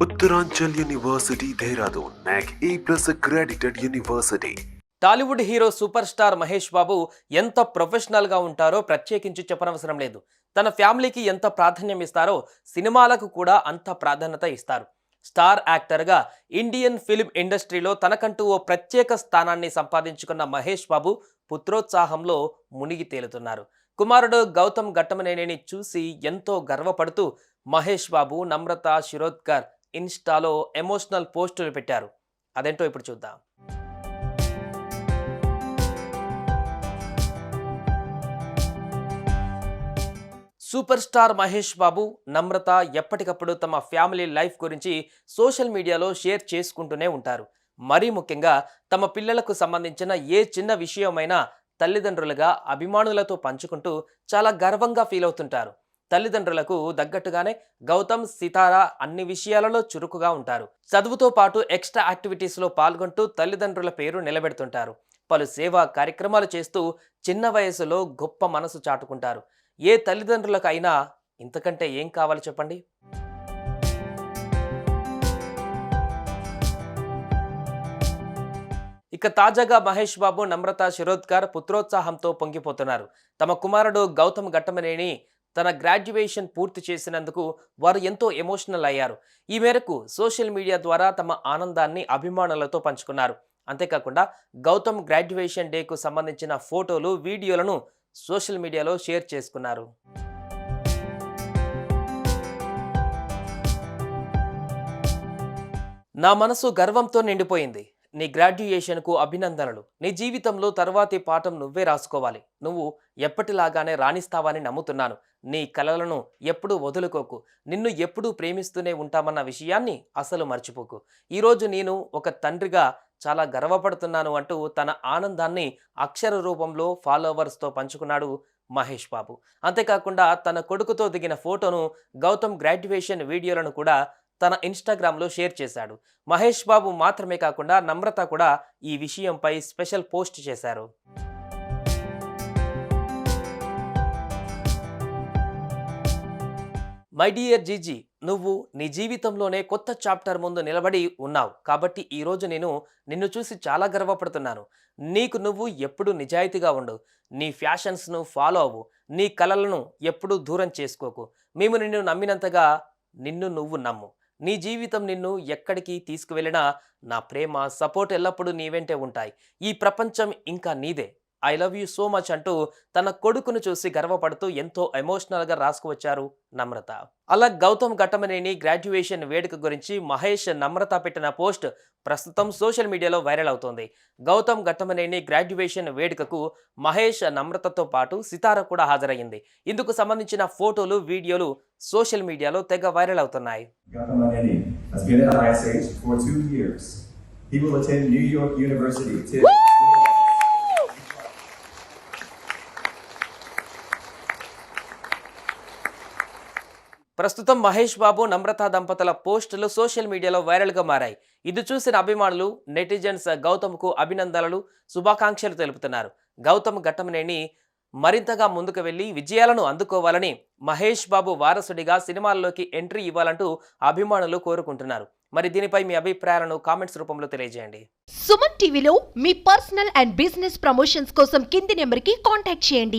Uttaranchal University, Dehradun, NAC A+ accredited university. Tollywood hero super star Mahesh Babu ఎంత ప్రొఫెషనల్గా ఉంటారో ప్రత్యేకించి చెప్పనవసరం లేదు. తన ఫ్యామిలీకి ఎంత ప్రాధాన్యం ఇస్తారో సినిమాలకు కూడా అంత ప్రాధాన్యత ఇస్తారు. స్టార్ యాక్టర్గా ఇండియన్ ఫిల్మ్ ఇండస్ట్రీలో తనకంటూ ఓ ప్రత్యేక స్థానాన్ని సంపాదించుకున్న మహేష్ బాబు పుత్రోత్సాహంలో మునిగి తేలుతున్నారు. కుమారుడు గౌతమ్ ఘట్టమనేనిని చూసి ఎంతో గర్వపడుతూ మహేష్ బాబు, నమ్రత శిరోద్కర్ ఇన్స్టాలో ఎమోషనల్ పోస్టులు పెట్టారు. అదేంటో ఇప్పుడు చూద్దాం. సూపర్ స్టార్ మహేష్ బాబు, నమ్రత ఎప్పటికప్పుడు తమ ఫ్యామిలీ లైఫ్ గురించి సోషల్ మీడియాలో షేర్ చేసుకుంటూనే ఉంటారు. మరీ ముఖ్యంగా తమ పిల్లలకు సంబంధించిన ఏ చిన్న విషయమైనా తల్లిదండ్రులుగా అభిమానులతో పంచుకుంటూ చాలా గర్వంగా ఫీల్ అవుతుంటారు. తల్లిదండ్రులకు తగ్గట్టుగానే గౌతమ్, సితారా అన్ని విషయాలలో చురుకుగా ఉంటారు. చదువుతో పాటు ఎక్స్ట్రా యాక్టివిటీస్లో పాల్గొంటూ తల్లిదండ్రుల పేరు నిలబెడుతుంటారు. పలు సేవా కార్యక్రమాలు చేస్తూ చిన్న వయసులో గొప్ప మనసు చాటుకుంటారు. ఏ తల్లిదండ్రులకైనా ఇంతకంటే ఏం కావాలి చెప్పండి. ఇక తాజాగా మహేష్ బాబు, నమ్రత శిరోద్కర్ పుత్రోత్సాహంతో పొంగిపోతున్నారు. తమ కుమారుడు గౌతమ్ ఘట్టమనేని తన గ్రాడ్యుయేషన్ పూర్తి చేసినందుకు వారు ఎంతో ఎమోషనల్ అయ్యారు. ఈ మేరకు సోషల్ మీడియా ద్వారా తమ ఆనందాన్ని అభిమానులతో పంచుకున్నారు. అంతేకాకుండా గౌతమ్ గ్రాడ్యుయేషన్ డేకు సంబంధించిన ఫోటోలు, వీడియోలను సోషల్ మీడియాలో షేర్ చేసుకున్నారు. నా మనసు గర్వంతో నిండిపోయింది. నీ గ్రాడ్యుయేషన్కు అభినందనలు. నీ జీవితంలో తర్వాతి పాఠం నువ్వే రాసుకోవాలి. నువ్వు ఎప్పటిలాగానే రాణిస్తావని నమ్ముతున్నాను. నీ కలలను ఎప్పుడూ వదులుకోకు. నిన్ను ఎప్పుడూ ప్రేమిస్తూనే ఉంటామన్న విషయాన్ని అసలు మర్చిపోకు. ఈరోజు నేను ఒక తండ్రిగా చాలా గర్వపడుతున్నాను అంటూ తన ఆనందాన్ని అక్షర రూపంలో ఫాలోవర్స్తో పంచుకున్నాడు మహేష్ బాబు. అంతేకాకుండా తన కొడుకుతో దిగిన ఫోటోను, గౌతమ్ గ్రాడ్యుయేషన్ వీడియోలను కూడా తన ఇన్స్టాగ్రామ్లో షేర్ చేశాడు. మహేష్ బాబు మాత్రమే కాకుండా నమ్రత కూడా ఈ విషయంపై స్పెషల్ పోస్ట్ చేశారు. మై డియర్ జీజీ, నువ్వు నీ జీవితంలోనే కొత్త చాప్టర్ ముందు నిలబడి ఉన్నావు. కాబట్టి ఈరోజు నేను నిన్ను చూసి చాలా గర్వపడుతున్నాను. నీకు నువ్వు ఎప్పుడూ నిజాయితీగా ఉండు. నీ ఫ్యాషన్స్ను ఫాలో అవ్వు. నీ కలలను ఎప్పుడూ దూరం చేసుకోకు. మేము నిన్ను నమ్మినంతగా నిన్ను నువ్వు నమ్ము. నీ జీవితం నిన్ను ఎక్కడికి తీసుకువెళ్ళినా నా ప్రేమ, సపోర్ట్ ఎల్లప్పుడూ నీ వెంటే ఉంటాయి. ఈ ప్రపంచం ఇంకా నీదే. I love you so much అంటూ తన కొడుకును చూసి గర్వపడుతూ ఎంతో ఎమోషనల్గా రాసుకువచ్చారు నమ్రత. అలా గౌతమ్ ఘట్టమనేని గ్రాడ్యుయేషన్ వేడుక గురించి మహేష్, నమ్రత పెట్టిన పోస్ట్ ప్రస్తుతం సోషల్ మీడియాలో వైరల్ అవుతోంది. గౌతమ్ ఘట్టమనేని గ్రాడ్యుయేషన్ వేడుకకు మహేష్, నమ్రతతో పాటు సితార కూడా హాజరయ్యింది. ఇందుకు సంబంధించిన ఫోటోలు, వీడియోలు సోషల్ మీడియాలో తెగ వైరల్ అవుతున్నాయి. Ghatamaneni has been at ISH for 2 years. He will attend New York University to ప్రస్తుతం మహేష్ బాబు, నమ్రత దంపతుల పోస్టులు సోషల్ మీడియాలో వైరల్గా మారాయి. ఇది చూసిన అభిమానులు, నెటిజన్స్ గౌతమ్కు అభినందనలు, శుభాకాంక్షలు తెలుపుతున్నారు. గౌతమ్ ఘట్టమనేని మరింతగా ముందుకు వెళ్లి విజయాలను అందుకోవాలని, మహేష్ బాబు వారసుడిగా సినిమాల్లోకి ఎంట్రీ ఇవ్వాలంటూ అభిమానులు కోరుకుంటున్నారు. మరి దీనిపై మీ అభిప్రాయాలను కామెంట్స్ రూపంలో తెలియజేయండి. సుమన్ టీవీలో మీ పర్సనల్ అండ్ బిజినెస్ ప్రమోషన్స్ కోసం కింది నెంబర్కి కాంటాక్ట్ చేయండి.